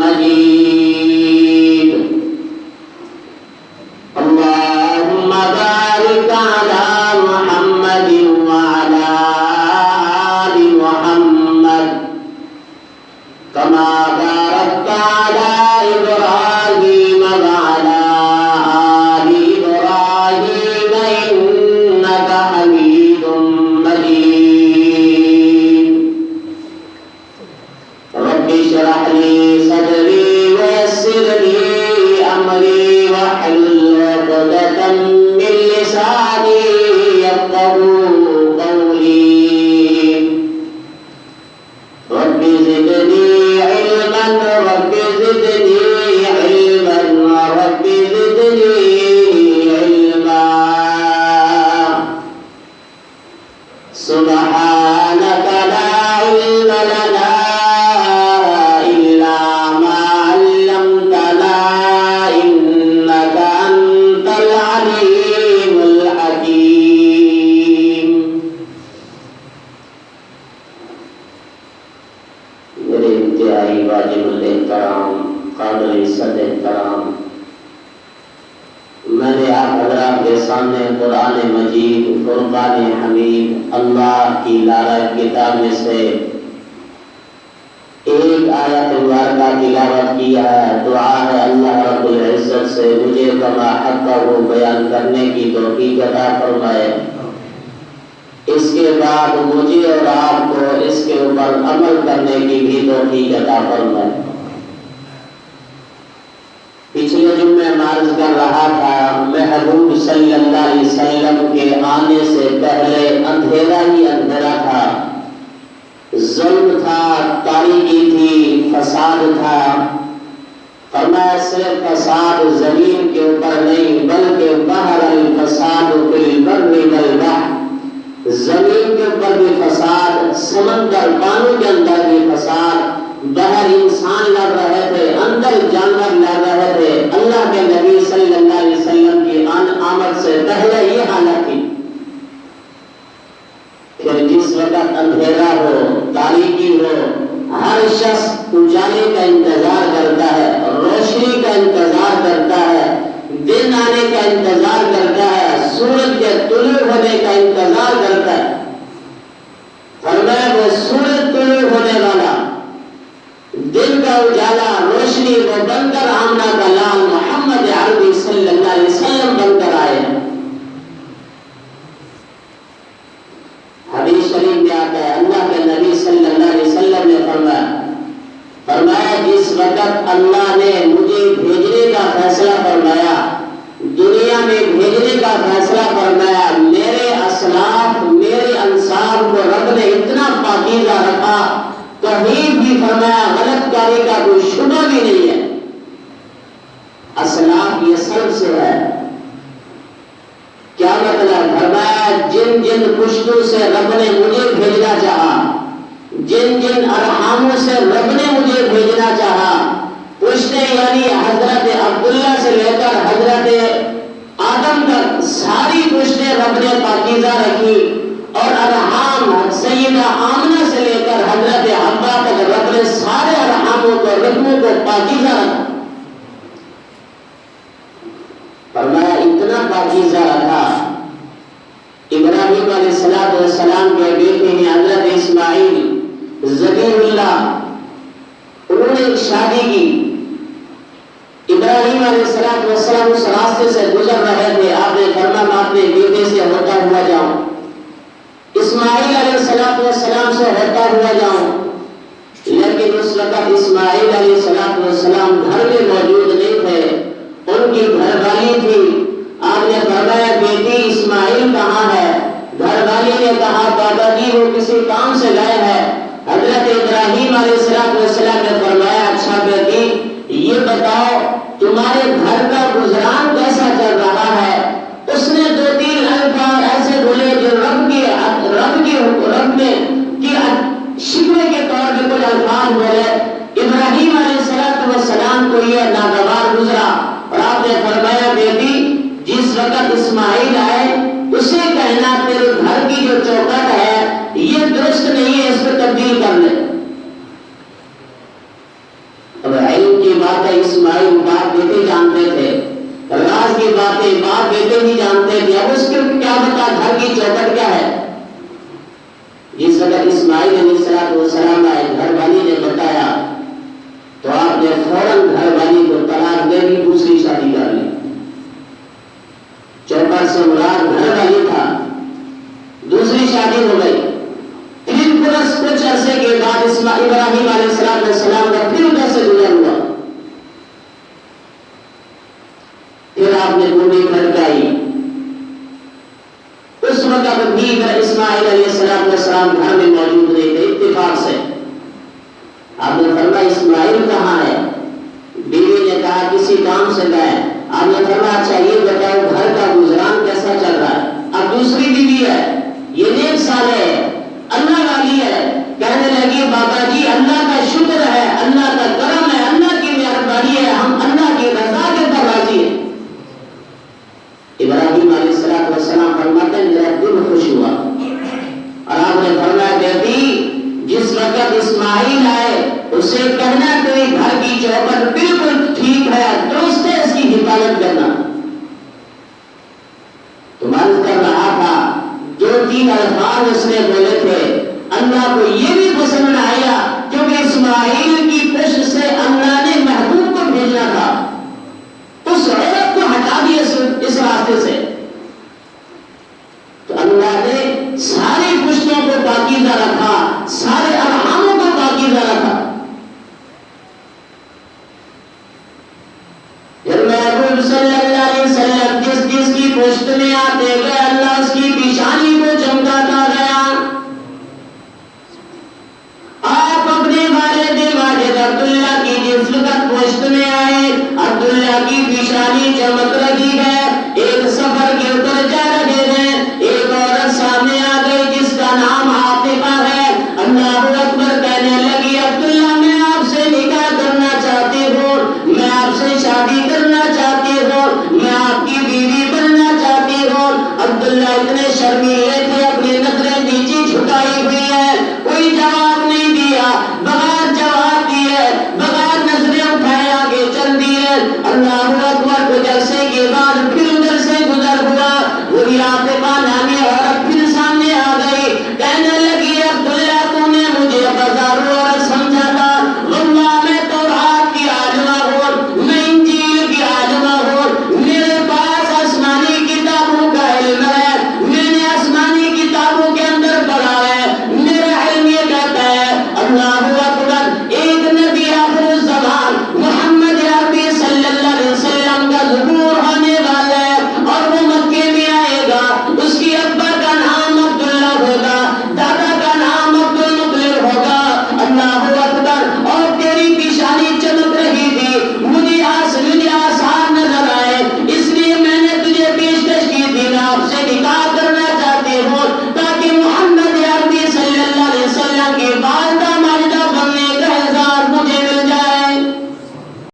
مجيد اللهم بارك على محمد وعلى آل محمد كما باركت على إبراهيم وعلى آل إبراهيم إنك حميد مجيد رب اشرح لي صدري ويسر لي أمري واحلل عقدة من لساني يفقهوا قولي رب زدني علما رب زدني علما رب زدني علما سبحانك لا علم لنا إلا ما علمتنا إنك أنت العليم الحكيم میرے انتہائی واجب الاحترام قابل عزت احترام، میں نے آپ حضرات کے سامنے قرآن مجید فرقان حمید اللہ کی لالہ کتاب میں سے ایک آیت مبارکہ تلاوت کیا ہے۔ دعا ہے اللہ رب العزت سے مجھے کما حقہ بیان کرنے کی توفیق عطا فرمائے، اس کے بعد مجھے اور آپ کو اس کے اوپر عمل کرنے کی بھی توفیق عطا فرمائے۔ پچھلے جمعے عرض کر رہا تھا محبوب صلی اللہ علیہ وسلم کے آنے سے پہلے اندھیرا ہی اندھیرا تھا، ظلم تھا، تاریکی تھی، فساد تھا۔ فرمایا صرف فساد زمین کے اوپر نہیں بلکہ بحر الفساد فی البر والبحر، زمین کے اوپر بھی فساد، سمندر پانی کے اندر بھی فساد، باہر انسان لڑ رہے تھے، اندر جانور لڑ رہے تھے۔ اللہ کے نبی صلی اللہ علیہ وسلم کی آمد سے پہلے یہ حالت تھی۔ پھر جس وقت اندھیرا ہو، تاریکی ہو، ہر شخص اجالے کا انتظار کرتا ہے، روشنی کا انتظار کرتا ہے، دن آنے کا انتظار کرتا ہے، سورج کے طلوع ہونے کا انتظار کرتا ہے۔ فرمایا وہ سورج طلوع ہونے والا، دن کا اجالا، روشنی، وہ بن کر آمنہ کا لال محمد عربی صلی اللہ علیہ وسلم بن کر آئے۔ حدیث شریف میں آتا ہے اللہ کے نبی صلی اللہ علیہ وسلم نے فرمایا جس وقت اللہ نے مجھے بھیجنے کا فیصلہ فرمایا، دنیا میں بھیجنے کا فیصلہ فرمایا، میرے اسلاف، میرے انصار کو رب نے اتنا پاکیزہ رکھا، کہیں بھی فرمایا غلط کاری کا کوئی شبہ بھی نہیں ہے۔ اسلاف یہ سب سے ہے، کیا مطلب؟ فرمایا جن جن پشتوں سے رب نے مجھے بھیجنا چاہا، جن جن ارحاموں سے رب نے مجھے بھیجنا چاہا، پشتیں یعنی حضرت عبداللہ سے لے کر حضرت آدم تک ساری پشتیں رب نے پاکیزہ رکھی، اور ارحام سیدہ آمنہ سے لے کر حضرت حوا تک رب نے سارے ارحاموں کو، رحموں کو پاکیزہ رکھا۔ فرمایا اتنا پاکیزہ رکھا، ابراہیم علیہ السلام کے بیٹے ہیں حضرت اسماعیل ذبیح اللہ، انہوں نے ایک شادی کی۔ ابراہیم علیہ السلام اس راستے سے گزر رہے تھے، آپ نے فرمایا میں اپنے بیٹے سے ہوتا ہوا جاؤں، اسماعیل علیہ السلام سے ہوتا ہوا جاؤں، لیکن اس وقت اسماعیل علیہ السلام گھر میں موجود نہیں تھے، ان کی گھر والی تھی۔ آپ نے فرمایا بیٹی اسماعیل کہاں ہے؟ گھر والی نے کہا دادا جی وہ کسی کام سے گئے ہیں۔ حضرت ابراہیم علیہ السلام نے فرمایا اچھا بیٹی یہ بتاؤ تمہارے گھر کا گزران کیسا چل رہا ہے؟ اس نے دو تین الفاظ ایسے بولے جو رب کی شکوے کے طور پہ کچھ الفاظ بولے۔ ابراہیم علیہ السلام کو یہ ناگوار گزرا، اور آپ نے فرمایا بیٹی جس وقت اسماعیل آئے اسے کہنا تیرے گھر کی جو چوکٹ ہے یہ درست نہیں ہے، اس کو تبدیل کر لے۔ اب باتیں اسماعیل باپ بیٹے جانتے تھے، راز کی باتیں باپ بیٹے ہی جانتے تھے. اب اس کے کیا بتا گھر کی چوکٹ کیا ہے. جس وقت اسماعیل علیہ السلام آئے گھر والی نے بتایا تو آپ نے فوراً گھر والی کو طلاق دے دی، دوسری شادی کر لی. چوپر سے مراد گھر والی تھا، دوسری شادی ہو گئی. پھر کچھ عرصے کے بعد ابراہیم علیہ السلام کا پھر ادھر سے گزر ہوا. پھر آپ نے کنڈی کھٹکائی. اس وقت بھی اسماعیل علیہ السلام گھر میں موجود نہیں تھے. اتفاق سے آپ نے فرمایا اسماعیل کہاں ہے؟ بیوی نے کہا کسی کام سے گئے. آپ نے فرمایا اچھا یہ بتاؤ گھر کا گزران کیسا چل رہا ہے؟ اب دوسری بیوی ہے، یہ نیک سال ہے، اللہ والی ہے. کہنے لگی بابا جی اللہ کا شکر ہے، اللہ کا کرم ہے، اللہ کی مہربانی ہے، ہم اللہ کی رضا کے پر راضی ہیں. ابراہیم علیہ السلام فرماتے ہیں میرا دل خوش ہوا. اور آپ نے فرمایا بیٹی جس وقت اسماعیل آئے اسے کہنا کہ گھر کی چوکٹ بالکل ٹھیک ہے، درست ہے، اس کی حفاظت کرنا. تو عرض کر رہا تھا 2-3 الفاظ اس نے بولے تھے، اللہ کو یہ بھی پسند آیا کیونکہ اسماعیل کی پشت سے اللہ نے محبوب کو بھیجنا تھا. اس عورت کو ہٹا دیا اس راستے سے. تو اللہ نے ساری پشتوں کو پاکیزہ رکھا، سارے ارحاموں کو پاکیزہ رکھا. پھر محبوب صلی اللہ علیہ وسلم جس کی پشت میں آتے گئے اللہ اس کی پیشانی کو چمکاتا گیا. آپ اپنے والد ماجد عبداللہ کی جس وقت پشت میں آئے عبداللہ کی پیشانی چمک رہی ہے. ایک سفر کے اوپر جا رہے ہیں، ایک عورت سامنے آ گئی جس کا نام عاطفہ ہے. اللہ اکبر کہنے لگی عبداللہ میں آپ سے نکاح کرنا چاہتی ہوں، میں آپ سے شادی کرنا چاہتی ہوں، میں آپ کی بیوی بننا چاہتی ہوں. عبداللہ اتنے شرمیلے تھے، اپنی نظریں نیچے جھکائی ہوئی ہے، کوئی جواب نہیں دیا. بغیر جواب دیے بغیر نظریں اٹھائے آگے چل دیے. اللہ اکبر کچھ عرصے کے بعد